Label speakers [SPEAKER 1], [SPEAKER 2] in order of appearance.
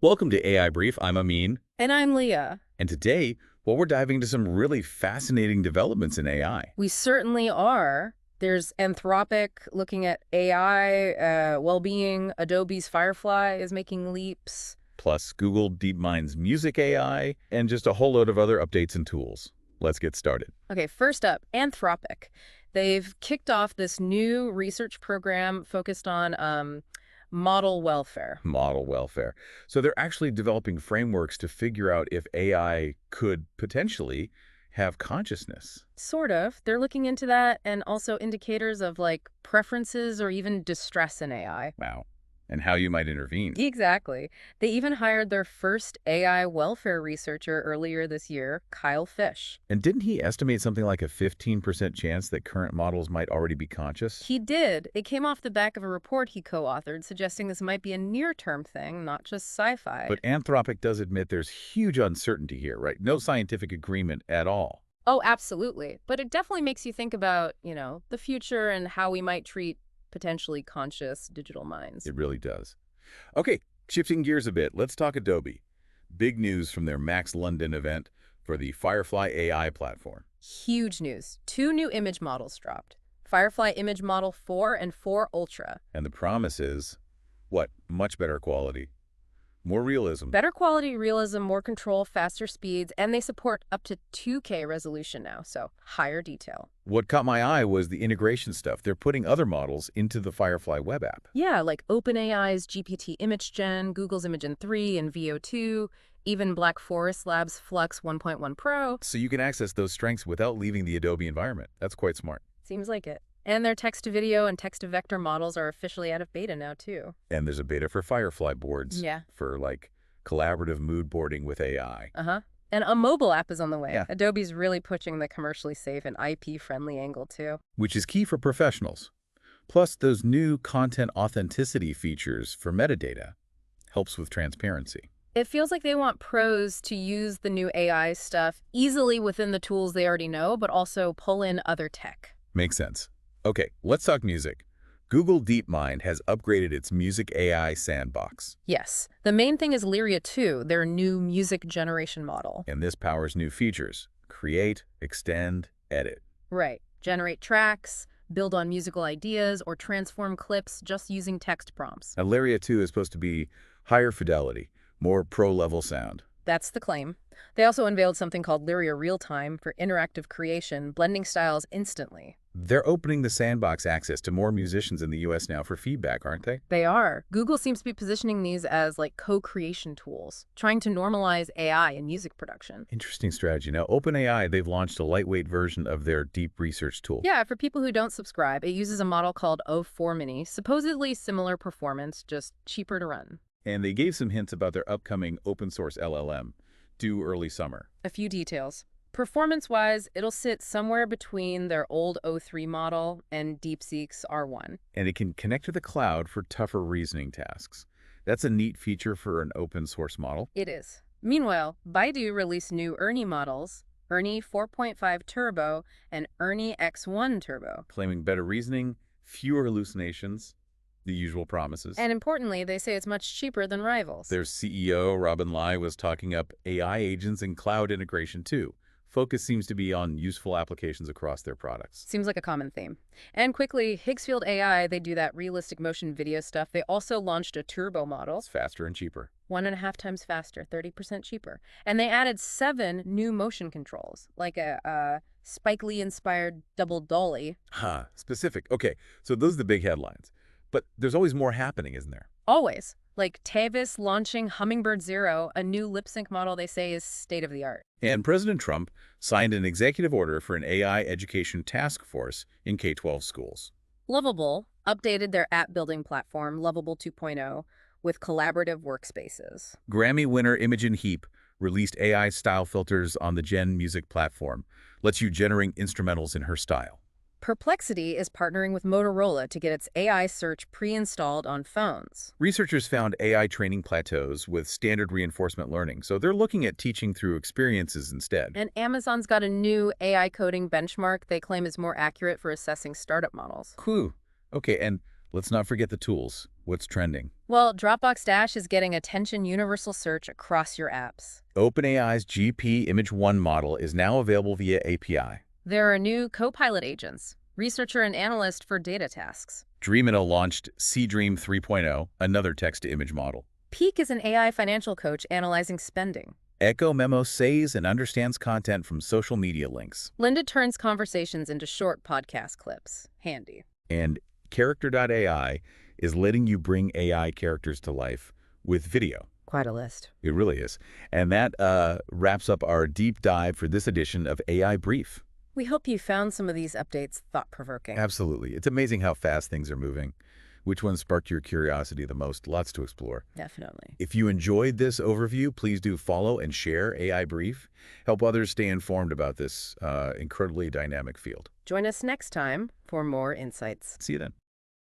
[SPEAKER 1] Welcome to AI Brief. I'm Amin.
[SPEAKER 2] And I'm Leah.
[SPEAKER 1] And today, we're diving into some really fascinating developments in AI.
[SPEAKER 2] We certainly are. There's Anthropic looking at AI, well-being. Adobe's Firefly is making leaps.
[SPEAKER 1] Plus Google DeepMind's music AI, and just a whole load of other updates and tools. Let's get started.
[SPEAKER 2] Okay, first up, Anthropic. They've kicked off this new research program focused on model welfare.
[SPEAKER 1] Model welfare. So they're actually developing frameworks to figure out if AI could potentially have consciousness.
[SPEAKER 2] Sort of. They're looking into that and also indicators of like preferences or even distress in AI.
[SPEAKER 1] Wow. And how you might intervene.
[SPEAKER 2] Exactly. They even hired their first AI welfare researcher earlier this year, Kyle Fish.
[SPEAKER 1] And didn't he estimate something like a 15% chance that current models might already be conscious?
[SPEAKER 2] He did. It came off the back of a report he co-authored suggesting this might be a near-term thing, not just sci-fi.
[SPEAKER 1] But Anthropic does admit there's huge uncertainty here, right? No scientific agreement at all.
[SPEAKER 2] Oh, absolutely. But it definitely makes you think about, the future and how we might treat potentially conscious digital minds.
[SPEAKER 1] It really does. Okay, shifting gears a bit, let's talk Adobe. Big news from their Max London event for the Firefly AI platform.
[SPEAKER 2] Huge news. 2 new image models dropped. Firefly Image Model 4 and 4 Ultra.
[SPEAKER 1] And the promise is, what? Much better quality. More realism.
[SPEAKER 2] Better quality, realism, more control, faster speeds, and they support up to 2K resolution now, so higher detail.
[SPEAKER 1] What caught my eye was the integration stuff. They're putting other models into the Firefly web app.
[SPEAKER 2] Yeah, like OpenAI's GPT Image Gen, Google's Imagen 3 and VO2, even Black Forest Labs' Flux 1.1 Pro.
[SPEAKER 1] So you can access those strengths without leaving the Adobe environment. That's quite smart.
[SPEAKER 2] Seems like it. And their text-to-video and text-to-vector models are officially out of beta now, too.
[SPEAKER 1] And there's a beta for Firefly boards.
[SPEAKER 2] Yeah.
[SPEAKER 1] For, like, collaborative mood boarding with AI.
[SPEAKER 2] Uh-huh. And a mobile app is on the way.
[SPEAKER 1] Yeah.
[SPEAKER 2] Adobe's really pushing the commercially safe and IP-friendly angle, too.
[SPEAKER 1] Which is key for professionals. Plus, those new content authenticity features for metadata helps with transparency.
[SPEAKER 2] It feels like they want pros to use the new AI stuff easily within the tools they already know, but also pull in other tech.
[SPEAKER 1] Makes sense. Okay, let's talk music. Google DeepMind has upgraded its music AI sandbox.
[SPEAKER 2] Yes. The main thing is Lyria 2, their new music generation model.
[SPEAKER 1] And this powers new features. Create, extend, edit.
[SPEAKER 2] Right. Generate tracks, build on musical ideas, or transform clips just using text prompts.
[SPEAKER 1] Now, Lyria 2 is supposed to be higher fidelity, more pro-level sound.
[SPEAKER 2] That's the claim. They also unveiled something called Lyria Real-Time for interactive creation, blending styles instantly.
[SPEAKER 1] They're opening the sandbox access to more musicians in the US now for feedback, aren't they?
[SPEAKER 2] They are. Google seems to be positioning these as like co-creation tools, trying to normalize AI in music production.
[SPEAKER 1] Interesting strategy. Now, OpenAI, they've launched a lightweight version of their deep research tool.
[SPEAKER 2] Yeah, for people who don't subscribe, it uses a model called O4 Mini, supposedly similar performance, just cheaper to run.
[SPEAKER 1] And they gave some hints about their upcoming open source LLM, due early summer.
[SPEAKER 2] A few details. Performance-wise, it'll sit somewhere between their old O3 model and DeepSeek's R1.
[SPEAKER 1] And it can connect to the cloud for tougher reasoning tasks. That's a neat feature for an open source model.
[SPEAKER 2] It is. Meanwhile, Baidu released new Ernie models, Ernie 4.5 Turbo and Ernie X1 Turbo.
[SPEAKER 1] Claiming better reasoning, fewer hallucinations, the usual promises.
[SPEAKER 2] And importantly, they say it's much cheaper than rivals.
[SPEAKER 1] Their CEO, Robin Lai, was talking up AI agents and cloud integration too. Focus seems to be on useful applications across their products.
[SPEAKER 2] Seems like a common theme. And quickly, Higgsfield AI, they do that realistic motion video stuff. They also launched a turbo model.
[SPEAKER 1] It's faster and cheaper.
[SPEAKER 2] 1.5 times faster, 30% cheaper. And they added 7 new motion controls, like a Spike Lee-inspired double dolly.
[SPEAKER 1] Specific. Okay, so those are the big headlines. But there's always more happening, isn't there?
[SPEAKER 2] Always. Like Tavis launching Hummingbird Zero, a new lip sync model they say is state-of-the-art.
[SPEAKER 1] And President Trump signed an executive order for an AI education task force in K-12 schools.
[SPEAKER 2] Lovable updated their app-building platform, Lovable 2.0, with collaborative workspaces.
[SPEAKER 1] Grammy winner Imogen Heap released AI style filters on the Gen Music platform. Lets you generate instrumentals in her style.
[SPEAKER 2] Perplexity is partnering with Motorola to get its AI search pre-installed on phones.
[SPEAKER 1] Researchers found AI training plateaus with standard reinforcement learning, so they're looking at teaching through experiences instead.
[SPEAKER 2] And Amazon's got a new AI coding benchmark they claim is more accurate for assessing startup models.
[SPEAKER 1] Cool. Okay, and let's not forget the tools. What's trending?
[SPEAKER 2] Well, Dropbox Dash is getting attention universal search across your apps.
[SPEAKER 1] OpenAI's GP Image 1 model is now available via API.
[SPEAKER 2] There are new Copilot agents, researcher and analyst for data tasks.
[SPEAKER 1] Dreamino launched C-Dream 3.0, another text-to-image model.
[SPEAKER 2] Peak is an AI financial coach analyzing spending.
[SPEAKER 1] Echo Memo saves and understands content from social media links.
[SPEAKER 2] Linda turns conversations into short podcast clips. Handy.
[SPEAKER 1] And Character.ai is letting you bring AI characters to life with video.
[SPEAKER 2] Quite a list.
[SPEAKER 1] It really is. And that wraps up our deep dive for this edition of AI Brief.
[SPEAKER 2] We hope you found some of these updates thought-provoking.
[SPEAKER 1] Absolutely. It's amazing how fast things are moving. Which one sparked your curiosity the most? Lots to explore.
[SPEAKER 2] Definitely.
[SPEAKER 1] If you enjoyed this overview, please do follow and share AI Brief. Help others stay informed about this incredibly dynamic field.
[SPEAKER 2] Join us next time for more insights.
[SPEAKER 1] See you then.